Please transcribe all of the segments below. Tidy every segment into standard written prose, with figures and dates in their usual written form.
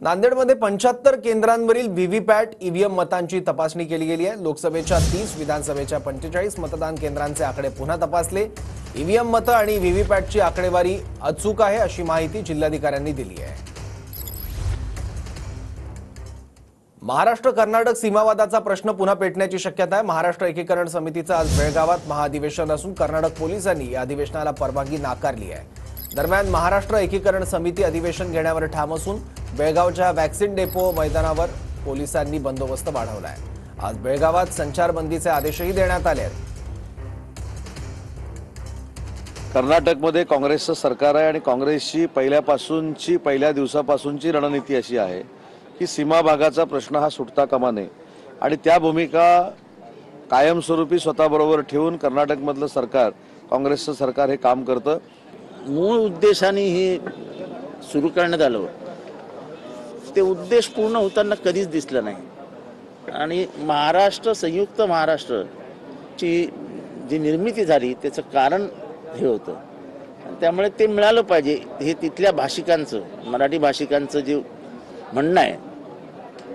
नांदेडमध्ये 75 केंद्रांवरील VVPAT EVM मतांची तपासणी केली गेली आहे। लोकसभेच्या 30, विधानसभेच्या 45 मतदान केंद्रांचे आकडे पुन्हा तपासले। ईव्हीएम मतं आणि व्हीव्हीपॅटची आकडेवारी अचूक आहे अशी माहिती जिल्हाधिकाऱ्यांनी दिली आहे। महाराष्ट्र कर्नाटक सीमावादाचा प्रश्न पुन्हा पेटण्याची शक्यता आहे। महाराष्ट्र एकीकरण समितीचं आज बेळगावात महाअधिवेशन असून कर्नाटक पोलिसांनी या अधिवेशनाला परवानगी नाकारली आहे। दरम्यान महाराष्ट्र एकीकरण समिती अधिवेशन घेण्यावर ठाम असून बेळगावच्या वॅक्सिन डेपो मैदानावर पोलिसांनी बंदोबस्त वाढवला आहे। आज बेळगावात संचारबंदीचे आदेशही देण्यात आले आहेत। कर्नाटकमध्ये काँग्रेसचं सरकार आहे आणि काँग्रेसची पहिल्या दिवसापासूनची रणनीती अशी आहे की सीमा भागाचा प्रश्न हा सुटता कामा नये आणि त्या भूमिका कायमस्वरूपी स्वतःबरोबर ठेवून कर्नाटकमधलं सरकार, काँग्रेसचं सरकार हे काम करतं। मूळ उद्देशाने हे सुरू करण्यात आलं, ते उद्देश पूर्ण होताना कधीच दिसलं नाही आणि संयुक्त महाराष्ट्राची जी निर्मिती झाली त्याचं कारण हे होतं आणि त्यामुळे ते मिळालं पाहिजे। हे तिथल्या भाषिकांचं, मराठी भाषिकांचं जे म्हणणं आहे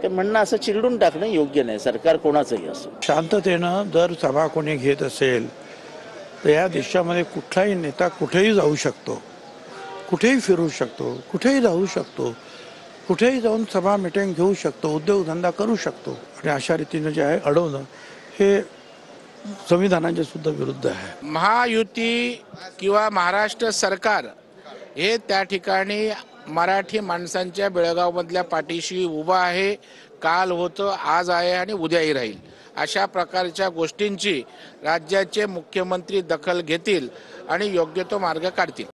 ते म्हणणं असं चिरडून टाकणं योग्य नाही, सरकार कोणाचंही असो। शांततेनं जर सभा कोणी घेत असेल तर या देशामध्ये कुठलाही नेता कुठेही जाऊ शकतो, कुठेही फिरू शकतो, कुठेही राहू शकतो, कुठेही जाऊन सभा मीटिंग घेऊ शकतो, उद्योगधंदा करू शकतो आणि अशा रीतीने जे आहे अडवणं हे संविधानाच्या सुद्धा विरुद्ध आहे। महायुती किंवा महाराष्ट्र सरकार हे त्या ठिकाणी मराठी माणसांच्या बेळगावमधल्या पाठीशी उभा आहे। काल होतं, आज आहे आणि उद्याही राहील। अशा प्रकारच्या गोष्टींची राज्याचे मुख्यमंत्री दखल घेतील आणि योग्य तो मार्ग काढतील।